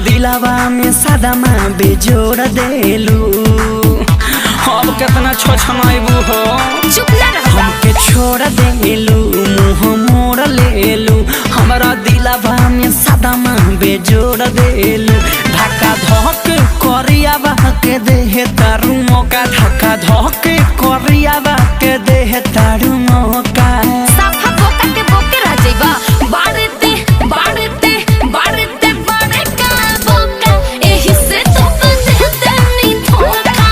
दिलावा में सदमा बेजोड़ देलू। अब कितना छोछनाइबू हो, हमके छोड़ देलू, मुँह मोड़ लेलू। हमारा दिलावा में सदमा बेजोड़ देलू। धक्का धोके करियावा के देह तारू मौका, धक्का धोके करियावा के देह तारू मौका। साफा बोका के बोके रह जाइबा, बाड़ते बाड़ते बाड़ते बाड़े का बोका, एही से तो देते नी धोखा।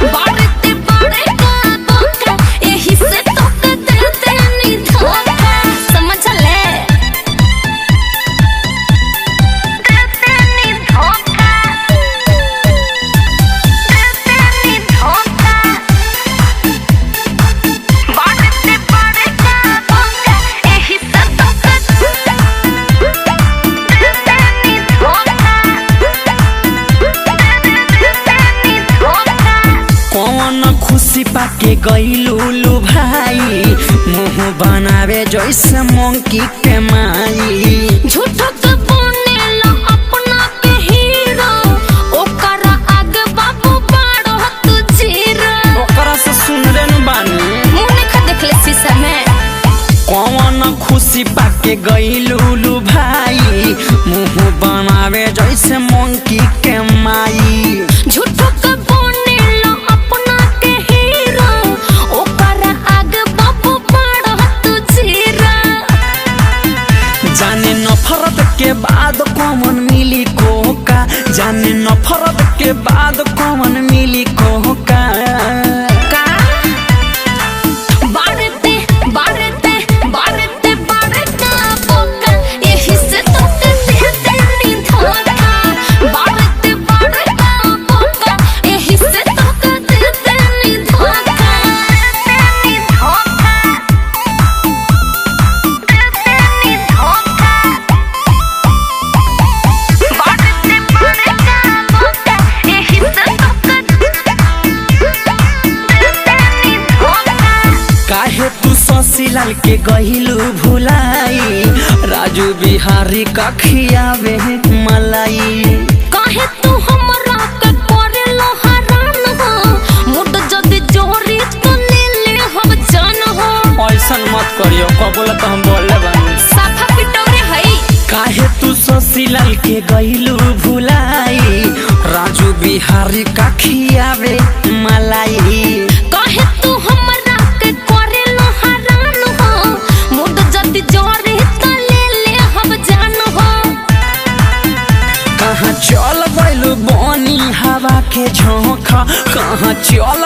बाड़ते बाड़े का बोका, एही से तो देते नी धोखा। समझ ले, देते नी धोखा, देते नी धोखा। बाड़ते बाड़े का बोका, एही से तो देते नी धोखा, देते नी धोखा। कौन खुशी पाके गईलू लू भाई, मुँह बनावे जैसे मंकी के माई। झूठो के बनेला अपना के हीरो, ओकरा आगे बाबू बाड़ो तू जीरो। ओकरा से सुन रे न बानी, मुँह नहीं देखले शीशा में। कौन खुशी पाके गईलू लू भाई, मुँह बनावे जैसे मंकी के माई। झूठो के बनेला अपना के हीरो, ओकरा आगे बाबू बाड़ो तू जीरो। जाने नफरत के बाद कौन मिली कोका, जाने नफरत के बाद कौन मिली कोका। का बाड़ते बाड़ते बाड़ते बाड़े का बोका, एही से तो देते नी धोखा। बाड़ते बाड़े का बोका, एही से तो देते नी धोखा, देते नी धोखा, देते नी धोखा। बाड़ते बाड़े का बोका, एही से तो देते नी धोखा। काहे तू शशिलाल के गहिलू भुलाई, राजू बिहारी का खियावे मलाई। काहे तू हमरा के करेलो हरान हो, मुड जदी जोरी तो ले ले हम जान हो। ऐसन मत करियो, कबोला तो हम बोले बानी। साफा पिटौरे हई, काहे तू शशिलाल के गहिलू भुलाई, राजू बिहारी का खियावे मलाई। काहे तू हमरा के करेलो हरान हो, मुड जदी जोरी तो ले ले हम जान हो। कहाँ चल बैलू बनी हवा के झोंका, कहाँ चल